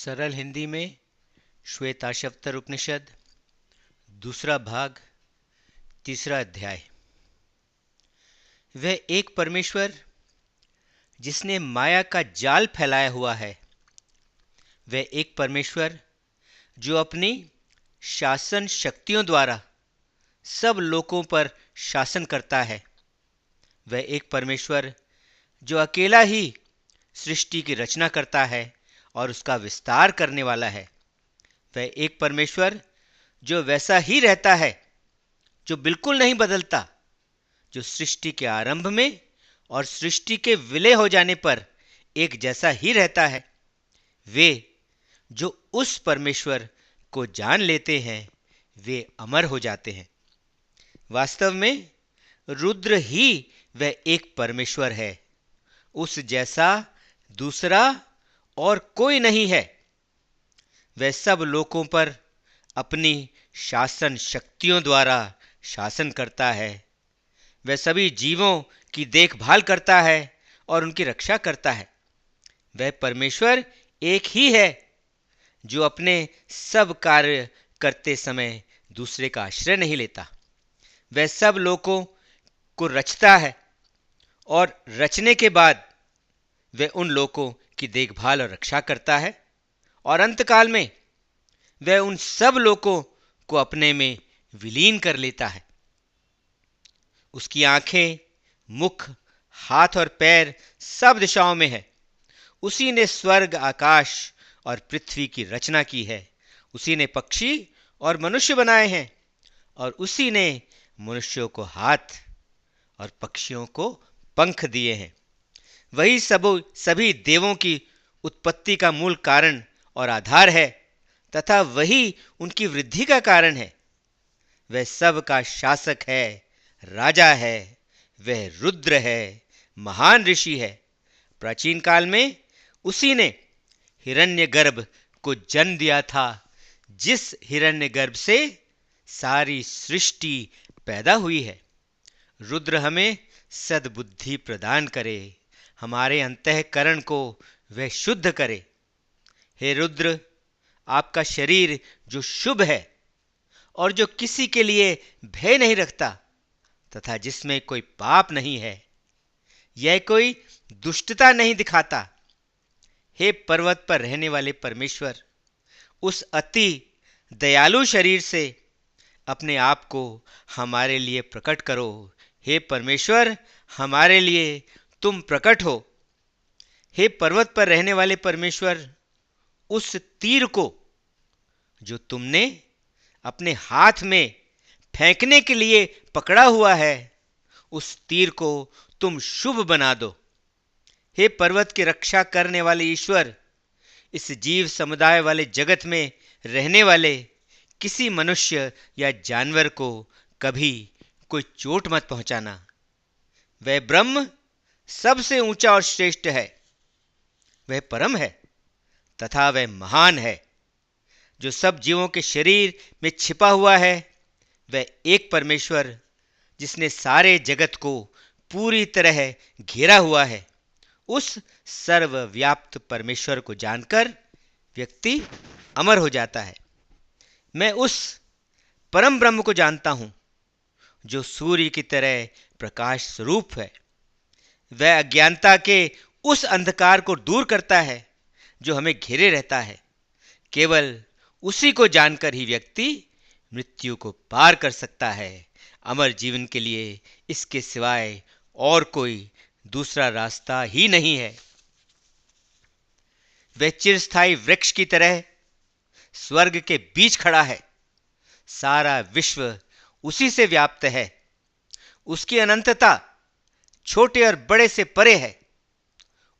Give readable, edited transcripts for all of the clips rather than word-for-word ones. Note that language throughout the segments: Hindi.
सरल हिंदी में श्वेताश्वतर उपनिषद, दूसरा भाग, तीसरा अध्याय। वह एक परमेश्वर जिसने माया का जाल फैलाया हुआ है, वह एक परमेश्वर जो अपनी शासन शक्तियों द्वारा सब लोकों पर शासन करता है, वह एक परमेश्वर जो अकेला ही सृष्टि की रचना करता है और उसका विस्तार करने वाला है, वह एक परमेश्वर जो वैसा ही रहता है, जो बिल्कुल नहीं बदलता, जो सृष्टि के आरंभ में और सृष्टि के विलय हो जाने पर एक जैसा ही रहता है। वे जो उस परमेश्वर को जान लेते हैं वे अमर हो जाते हैं। वास्तव में रुद्र ही वह एक परमेश्वर है, उस जैसा दूसरा और कोई नहीं है। वह सब लोकों पर अपनी शासन शक्तियों द्वारा शासन करता है। वह सभी जीवों की देखभाल करता है और उनकी रक्षा करता है। वह परमेश्वर एक ही है जो अपने सब कार्य करते समय दूसरे का आश्रय नहीं लेता। वह सब लोगों को रचता है और रचने के बाद वह उन लोगों की देखभाल और रक्षा करता है, और अंतकाल में वह उन सब लोगों को अपने में विलीन कर लेता है। उसकी आंखें, मुख, हाथ और पैर सब दिशाओं में है। उसी ने स्वर्ग, आकाश और पृथ्वी की रचना की है। उसी ने पक्षी और मनुष्य बनाए हैं, और उसी ने मनुष्यों को हाथ और पक्षियों को पंख दिए हैं। वही सभी देवों की उत्पत्ति का मूल कारण और आधार है, तथा वही उनकी वृद्धि का कारण है। वह सब का शासक है, राजा है। वह रुद्र है, महान ऋषि है। प्राचीन काल में उसी ने हिरण्यगर्भ को जन्म दिया था, जिस हिरण्यगर्भ से सारी सृष्टि पैदा हुई है। रुद्र हमें सद्बुद्धि प्रदान करे, हमारे अंतःकरण को वह शुद्ध करे। हे रुद्र, आपका शरीर जो शुभ है और जो किसी के लिए भय नहीं रखता तथा जिसमें कोई पाप नहीं है, यह कोई दुष्टता नहीं दिखाता। हे पर्वत पर रहने वाले परमेश्वर, उस अति दयालु शरीर से अपने आप को हमारे लिए प्रकट करो। हे परमेश्वर, हमारे लिए तुम प्रकट हो। हे पर्वत पर रहने वाले परमेश्वर, उस तीर को जो तुमने अपने हाथ में फेंकने के लिए पकड़ा हुआ है, उस तीर को तुम शुभ बना दो। हे पर्वत की रक्षा करने वाले ईश्वर, इस जीव समुदाय वाले जगत में रहने वाले किसी मनुष्य या जानवर को कभी कोई चोट मत पहुंचाना। वह ब्रह्म सबसे ऊंचा और श्रेष्ठ है। वह परम है तथा वह महान है। जो सब जीवों के शरीर में छिपा हुआ है, वह एक परमेश्वर जिसने सारे जगत को पूरी तरह घेरा हुआ है, उस सर्वव्याप्त परमेश्वर को जानकर व्यक्ति अमर हो जाता है। मैं उस परम ब्रह्म को जानता हूं जो सूर्य की तरह प्रकाश स्वरूप है। वह अज्ञानता के उस अंधकार को दूर करता है जो हमें घेरे रहता है। केवल उसी को जानकर ही व्यक्ति मृत्यु को पार कर सकता है। अमर जीवन के लिए इसके सिवाय और कोई दूसरा रास्ता ही नहीं है। वह चिरस्थायी वृक्ष की तरह स्वर्ग के बीच खड़ा है। सारा विश्व उसी से व्याप्त है। उसकी अनंतता छोटे और बड़े से परे है।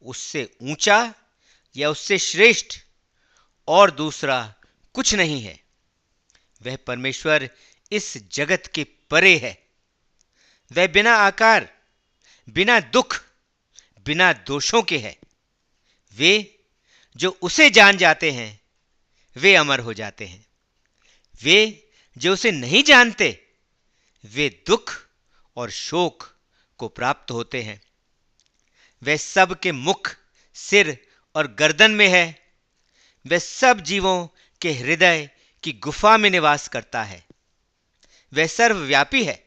उससे ऊंचा या उससे श्रेष्ठ और दूसरा कुछ नहीं है। वह परमेश्वर इस जगत के परे है। वह बिना आकार, बिना दुख, बिना दोषों के है। वे जो उसे जान जाते हैं वे अमर हो जाते हैं। वे जो उसे नहीं जानते वे दुख और शोक को प्राप्त होते हैं। वह सब के मुख, सिर और गर्दन में है। वह सब जीवों के हृदय की गुफा में निवास करता है। वह सर्वव्यापी है,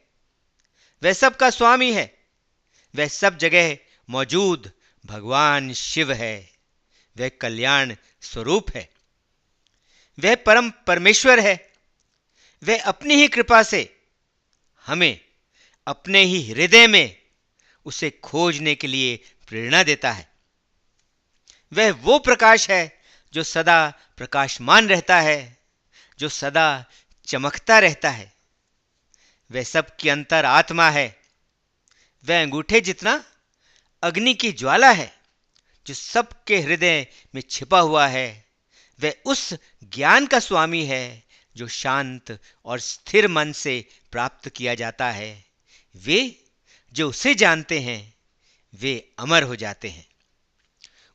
वह सबका स्वामी है, वह सब जगह मौजूद भगवान शिव है, वह कल्याण स्वरूप है, वह परम परमेश्वर है। वह अपनी ही कृपा से हमें अपने ही हृदय में उसे खोजने के लिए प्रेरणा देता है। वह वो प्रकाश है जो सदा प्रकाशमान रहता है, जो सदा चमकता रहता है। वह सबकी अंतर आत्मा है। वह अंगूठे जितना अग्नि की ज्वाला है जो सबके हृदय में छिपा हुआ है। वह उस ज्ञान का स्वामी है जो शांत और स्थिर मन से प्राप्त किया जाता है। वे जो उसे जानते हैं वे अमर हो जाते हैं।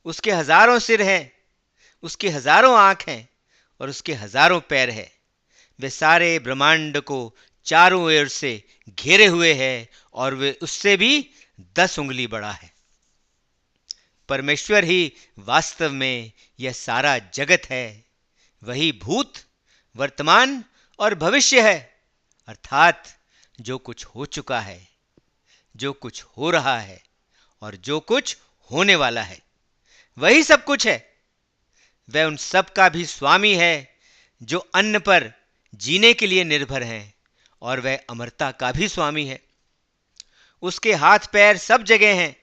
उसके हजारों सिर हैं, उसके हजारों आंख हैं और उसके हजारों पैर हैं। वे सारे ब्रह्मांड को चारों ओर से घेरे हुए हैं और वे उससे भी 10 उंगली बड़ा है। परमेश्वर ही वास्तव में यह सारा जगत है। वही भूत, वर्तमान और भविष्य है, अर्थात जो कुछ हो चुका है, जो कुछ हो रहा है और जो कुछ होने वाला है, वही सब कुछ है। वह उन सब का भी स्वामी है जो अन्न पर जीने के लिए निर्भर हैं, और वह अमरता का भी स्वामी है। उसके हाथ पैर सब जगह हैं,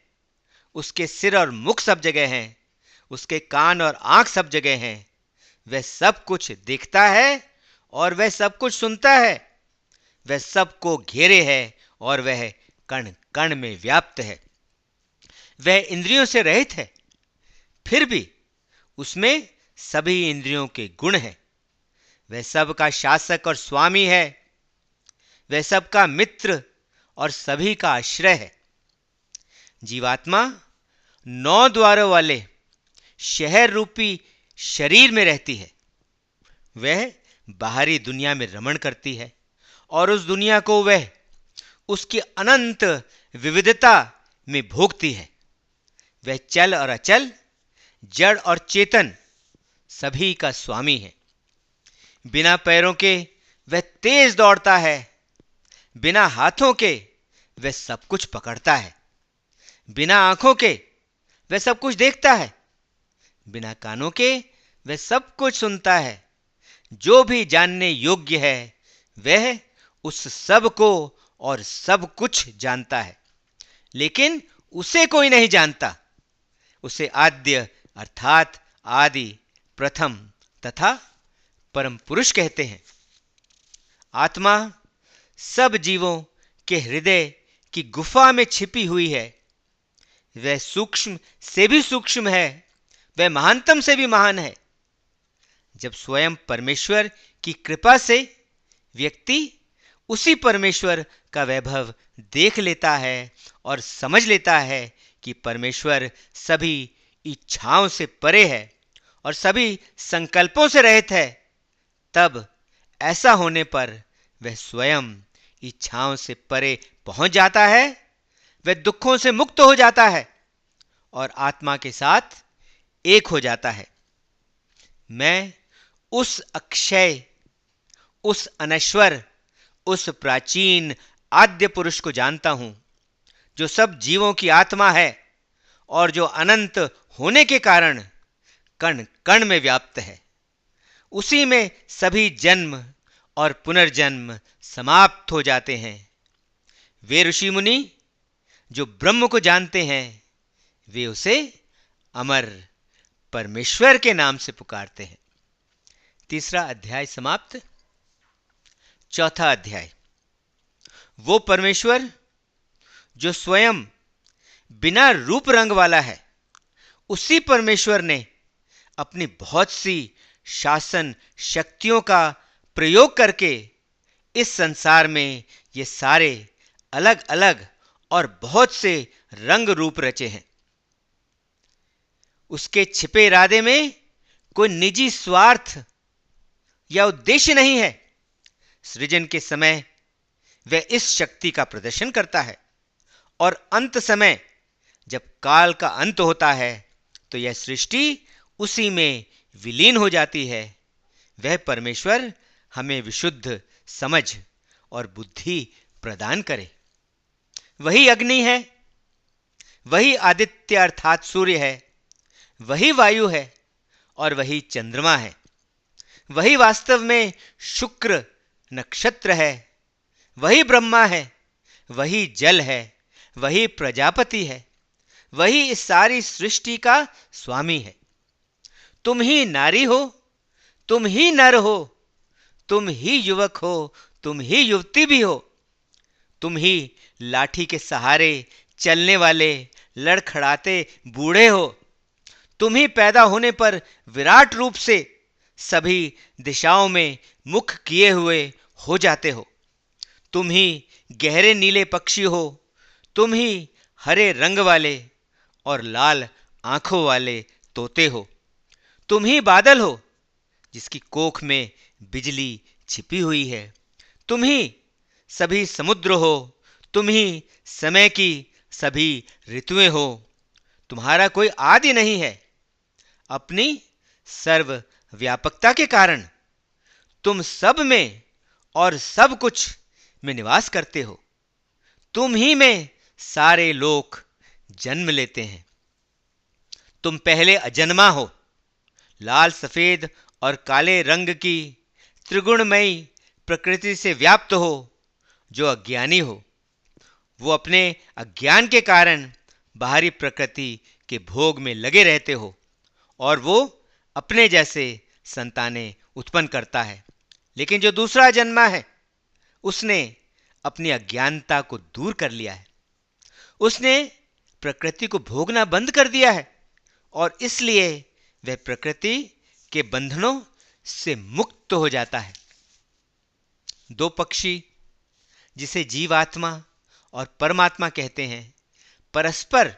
उसके सिर और मुख सब जगह हैं, उसके कान और आंख सब जगह हैं। वह सब कुछ देखता है और वह सब कुछ सुनता है। वह सबको घेरे है और वह कण कण में व्याप्त है। वह इंद्रियों से रहित है, फिर भी उसमें सभी इंद्रियों के गुण हैं। वह सबका शासक और स्वामी है। वह सबका मित्र और सभी का आश्रय है। जीवात्मा 9 द्वारों वाले शहर रूपी शरीर में रहती है। वह बाहरी दुनिया में रमण करती है और उस दुनिया को वह उसकी अनंत विविधता में भोगती है। वह चल और अचल, जड़ और चेतन सभी का स्वामी है। बिना पैरों के वह तेज दौड़ता है, बिना हाथों के वह सब कुछ पकड़ता है, बिना आंखों के वह सब कुछ देखता है, बिना कानों के वह सब कुछ सुनता है। जो भी जानने योग्य है वह उस सब को और सब कुछ जानता है, लेकिन उसे कोई नहीं जानता। उसे आद्य अर्थात आदि, प्रथम तथा परम पुरुष कहते हैं। आत्मा सब जीवों के हृदय की गुफा में छिपी हुई है। वह सूक्ष्म से भी सूक्ष्म है, वह महानतम से भी महान है। जब स्वयं परमेश्वर की कृपा से व्यक्ति उसी परमेश्वर का वैभव देख लेता है और समझ लेता है कि परमेश्वर सभी इच्छाओं से परे है और सभी संकल्पों से रहित है, तब ऐसा होने पर वह स्वयं इच्छाओं से परे पहुंच जाता है। वह दुखों से मुक्त हो जाता है और आत्मा के साथ एक हो जाता है। मैं उस अक्षय, उस अनश्वर, उस प्राचीन आद्य पुरुष को जानता हूं जो सब जीवों की आत्मा है और जो अनंत होने के कारण कण कण में व्याप्त है। उसी में सभी जन्म और पुनर्जन्म समाप्त हो जाते हैं। वे ऋषि मुनि जो ब्रह्म को जानते हैं वे उसे अमर परमेश्वर के नाम से पुकारते हैं। 3 अध्याय समाप्त। 4 अध्याय। वो परमेश्वर जो स्वयं बिना रूप रंग वाला है, उसी परमेश्वर ने अपनी बहुत सी शासन शक्तियों का प्रयोग करके इस संसार में ये सारे अलग अलग और बहुत से रंग रूप रचे हैं। उसके छिपे इरादे में कोई निजी स्वार्थ या उद्देश्य नहीं है। सृजन के समय वह इस शक्ति का प्रदर्शन करता है और अंत समय जब काल का अंत होता है तो यह सृष्टि उसी में विलीन हो जाती है, वह परमेश्वर हमें विशुद्ध समझ और बुद्धि प्रदान करे। वही अग्नि है, वही आदित्य अर्थात सूर्य है, वही वायु है और वही चंद्रमा है। वही वास्तव में शुक्र नक्षत्र है, वही ब्रह्मा है, वही जल है, वही प्रजापति है, वही इस सारी सृष्टि का स्वामी है। तुम ही नारी हो, तुम ही नर हो, तुम ही युवक हो, तुम ही युवती भी हो। तुम ही लाठी के सहारे चलने वाले लड़खड़ाते बूढ़े हो। तुम ही पैदा होने पर विराट रूप से सभी दिशाओं में मुख किए हुए हो जाते हो। तुम ही गहरे नीले पक्षी हो, तुम ही हरे रंग वाले और लाल आंखों वाले तोते हो। तुम ही बादल हो जिसकी कोख में बिजली छिपी हुई है। तुम ही सभी समुद्र हो, तुम ही समय की सभी ऋतुएं हो। तुम्हारा कोई आदि नहीं है। अपनी सर्व व्यापकता के कारण तुम सब में और सब कुछ में निवास करते हो। तुम ही में सारे लोक जन्म लेते हैं। तुम पहले अजन्मा हो, लाल सफेद और काले रंग की त्रिगुणमयी प्रकृति से व्याप्त हो। जो अज्ञानी हो वो अपने अज्ञान के कारण बाहरी प्रकृति के भोग में लगे रहते हो और वो अपने जैसे संतानें उत्पन्न करता है। लेकिन जो दूसरा जन्मा है उसने अपनी अज्ञानता को दूर कर लिया है। उसने प्रकृति को भोगना बंद कर दिया है और इसलिए वह प्रकृति के बंधनों से मुक्त हो जाता है। दो पक्षी जिसे जीवात्मा और परमात्मा कहते हैं परस्पर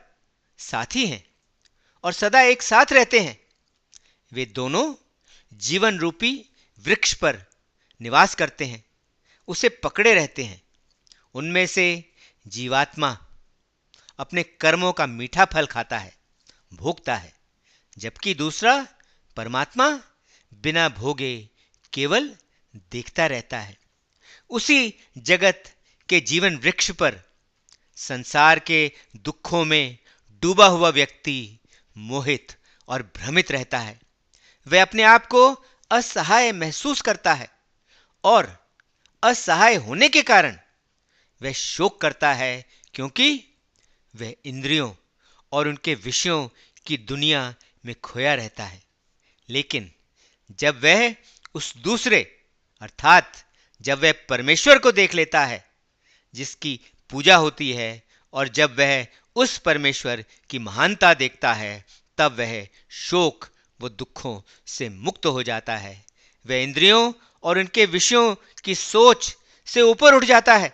साथी हैं और सदा एक साथ रहते हैं। वे दोनों जीवन रूपी वृक्ष पर निवास करते हैं, उसे पकड़े रहते हैं। उनमें से जीवात्मा अपने कर्मों का मीठा फल खाता है, भोगता है, जबकि दूसरा परमात्मा बिना भोगे केवल देखता रहता है। उसी जगत के जीवन वृक्ष पर संसार के दुखों में डूबा हुआ व्यक्ति मोहित और भ्रमित रहता है। वह अपने आप को असहाय महसूस करता है और असहाय होने के कारण वह शोक करता है, क्योंकि वह इंद्रियों और उनके विषयों की दुनिया में खोया रहता है। लेकिन जब वह उस दूसरे अर्थात जब वह परमेश्वर को देख लेता है जिसकी पूजा होती है और जब वह उस परमेश्वर की महानता देखता है, तब वह शोक व दुखों से मुक्त हो जाता है। वह इंद्रियों और उनके विषयों की सोच से ऊपर उठ जाता है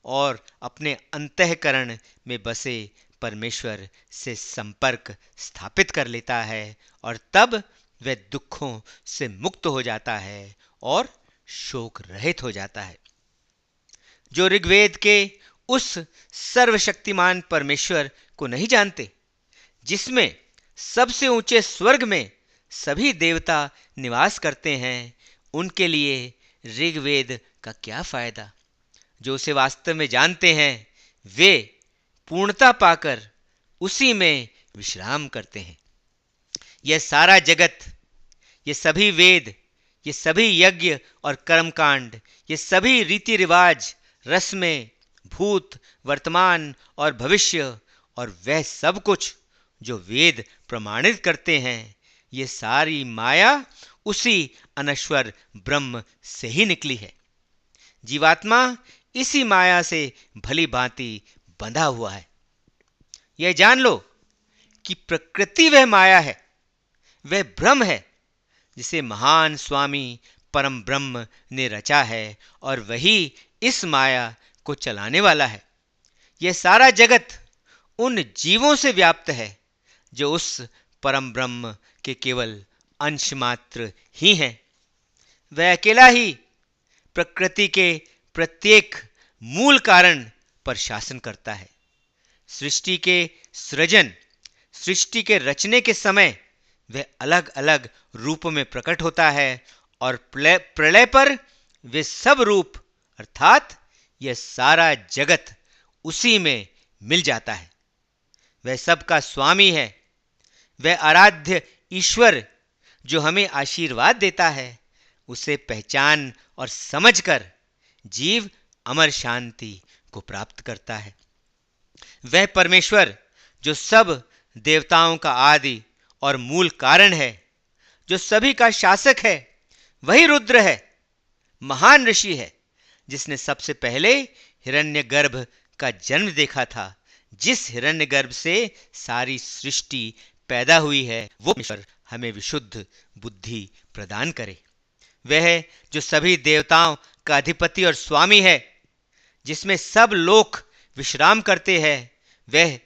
और अपने अंतःकरण में बसे परमेश्वर से संपर्क स्थापित कर लेता है और तब वह दुखों से मुक्त हो जाता है और शोक रहित हो जाता है। जो ऋग्वेद के उस सर्वशक्तिमान परमेश्वर को नहीं जानते, जिसमें सबसे ऊंचे स्वर्ग में सभी देवता निवास करते हैं, उनके लिए ऋग्वेद का क्या फायदा। जो उसे वास्तव में जानते हैं वे पूर्णता पाकर उसी में विश्राम करते हैं। यह सारा जगत, ये सभी वेद, ये सभी यज्ञ और कर्मकांड, ये सभी रीति रिवाज, रस्में, भूत, वर्तमान और भविष्य और वह सब कुछ जो वेद प्रमाणित करते हैं, ये सारी माया उसी अनश्वर ब्रह्म से ही निकली है। जीवात्मा इसी माया से भली भांति बंधा हुआ है। यह जान लो कि प्रकृति वह माया है, वह ब्रह्म है जिसे महान स्वामी परम ब्रह्म ने रचा है और वही इस माया को चलाने वाला है। यह सारा जगत उन जीवों से व्याप्त है जो उस परम ब्रह्म के केवल अंश मात्र ही हैं। वह अकेला ही प्रकृति के प्रत्येक मूल कारण पर शासन करता है। सृष्टि के सृजन, सृष्टि के रचने के समय वह अलग अलग रूपों में प्रकट होता है और प्रलय पर वे सब रूप अर्थात यह सारा जगत उसी में मिल जाता है। वह सबका स्वामी है। वह आराध्य ईश्वर जो हमें आशीर्वाद देता है, उसे पहचान और समझकर जीव अमर शांति को प्राप्त करता है। वह परमेश्वर जो सब देवताओं का आदि और मूल कारण है, जो सभी का शासक है, वही रुद्र है, महान ऋषि है, जिसने सबसे पहले हिरण्यगर्भ का जन्म देखा था। जिस हिरण्यगर्भ से सारी सृष्टि पैदा हुई है, वो परमेश्वर हमें विशुद्ध बुद्धि प्रदान करे। वह जो सभी देवताओं का अधिपति और स्वामी है, जिसमें सब लोग विश्राम करते हैं, वह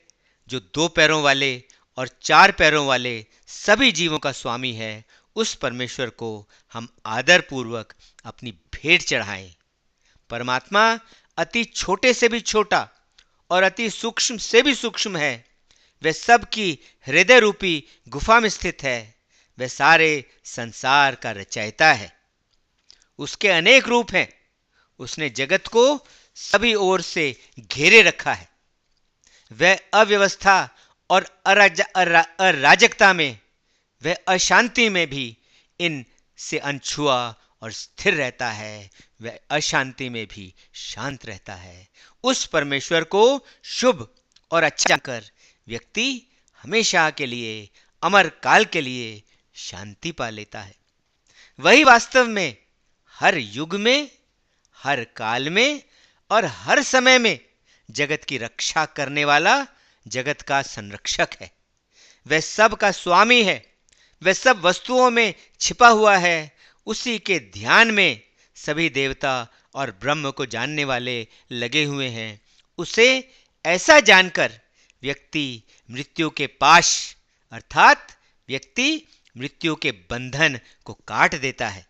जो 2 पैरों वाले और 4 पैरों वाले सभी जीवों का स्वामी है, उस परमेश्वर को हम आदर पूर्वक अपनी भेंट चढ़ाएं। परमात्मा अति छोटे से भी छोटा और अति सूक्ष्म से भी सूक्ष्म है। वह सबकी हृदय रूपी गुफा में स्थित है। वह सारे संसार का रचयिता है। उसके अनेक रूप हैं। उसने जगत को सभी ओर से घेरे रखा है। वह अव्यवस्था और अराजकता में, वह अशांति में भी इन से अनछुआ और स्थिर रहता है। वह अशांति में भी शांत रहता है। उस परमेश्वर को शुभ और अच्छा जानकर व्यक्ति हमेशा के लिए, अमर काल के लिए शांति पा लेता है। वही वास्तव में हर युग में, हर काल में और हर समय में जगत की रक्षा करने वाला, जगत का संरक्षक है। वह सब का स्वामी है। वह सब वस्तुओं में छिपा हुआ है। उसी के ध्यान में सभी देवता और ब्रह्म को जानने वाले लगे हुए हैं। उसे ऐसा जानकर व्यक्ति मृत्यु के पाश अर्थात व्यक्ति मृत्यु के बंधन को काट देता है।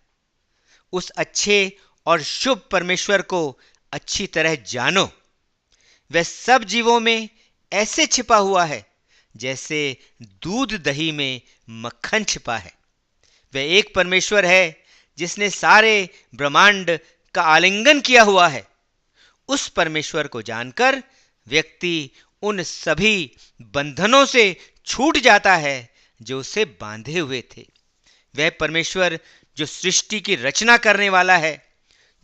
उस अच्छे और शुभ परमेश्वर को अच्छी तरह जानो। वह सब जीवों में ऐसे छिपा हुआ है जैसे दूध दही में मक्खन छिपा है। वह एक परमेश्वर है जिसने सारे ब्रह्मांड का आलिंगन किया हुआ है। उस परमेश्वर को जानकर व्यक्ति उन सभी बंधनों से छूट जाता है जो उसे बांधे हुए थे। वह परमेश्वर जो सृष्टि की रचना करने वाला है,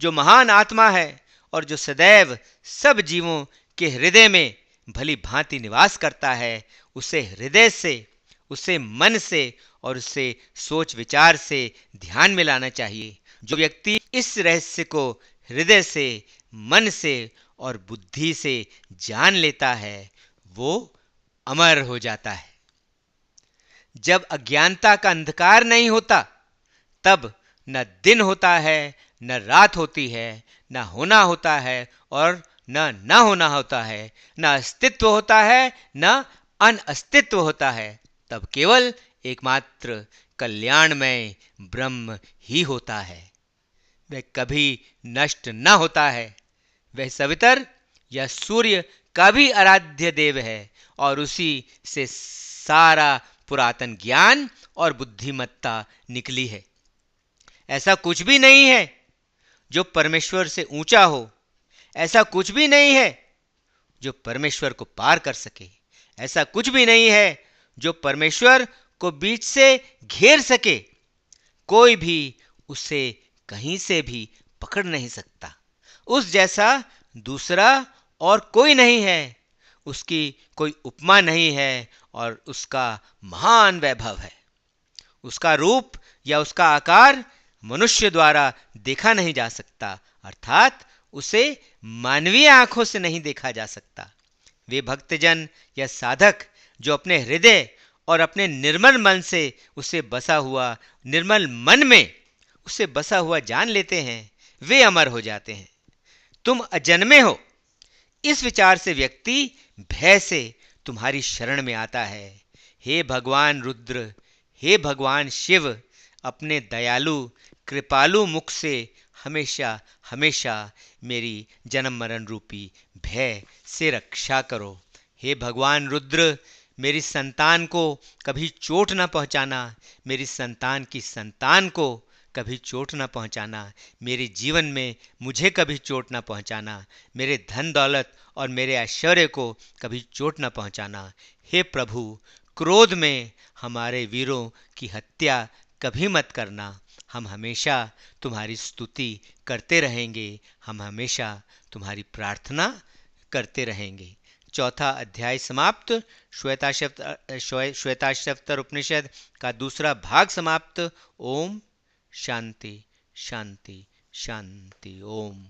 जो महान आत्मा है और जो सदैव सब जीवों के हृदय में भली भांति निवास करता है, उसे हृदय से, उसे मन से और उसे सोच विचार से ध्यान में लाना चाहिए। जो व्यक्ति इस रहस्य को हृदय से, मन से और बुद्धि से जान लेता है, वो अमर हो जाता है। जब अज्ञानता का अंधकार नहीं होता, तब न दिन होता है, न रात होती है, न होना होता है और न होना होता है, न अस्तित्व होता है, न अनअस्तित्व होता है। तब केवल एकमात्र कल्याणमय ब्रह्म ही होता है। वह कभी नष्ट न होता है। वह सवितर या सूर्य का भी आराध्य देव है और उसी से सारा पुरातन ज्ञान और बुद्धिमत्ता निकली है। ऐसा कुछ भी नहीं है जो परमेश्वर से ऊंचा हो। ऐसा कुछ भी नहीं है जो परमेश्वर को पार कर सके। ऐसा कुछ भी नहीं है जो परमेश्वर को बीच से घेर सके। कोई भी उसे कहीं से भी पकड़ नहीं सकता। उस जैसा दूसरा और कोई नहीं है। उसकी कोई उपमा नहीं है और उसका महान वैभव है। उसका रूप या उसका आकार मनुष्य द्वारा देखा नहीं जा सकता, अर्थात उसे मानवीय आंखों से नहीं देखा जा सकता। वे भक्तजन या साधक जो अपने हृदय और अपने निर्मल मन से उसे बसा हुआ, निर्मल मन में उसे बसा हुआ जान लेते हैं, वे अमर हो जाते हैं। तुम अजन्मे हो, इस विचार से व्यक्ति भय से तुम्हारी शरण में आता है। हे भगवान रुद्र, हे भगवान शिव, अपने दयालु कृपालु मुख से हमेशा हमेशा मेरी जन्म मरण रूपी भय से रक्षा करो। हे भगवान रुद्र, मेरी संतान को कभी चोट ना पहुंचाना, मेरी संतान की संतान को कभी चोट ना पहुंचाना, मेरे जीवन में मुझे कभी चोट ना पहुंचाना, मेरे धन दौलत और मेरे ऐश्वर्य को कभी चोट ना पहुंचाना। हे प्रभु, क्रोध में हमारे वीरों की हत्या कभी मत करना। हम हमेशा तुम्हारी स्तुति करते रहेंगे, हम हमेशा तुम्हारी प्रार्थना करते रहेंगे। चौथा अध्याय समाप्त। श्वेताश्वतर उपनिषद का दूसरा भाग समाप्त। ओम शांति शांति शांति। ओम।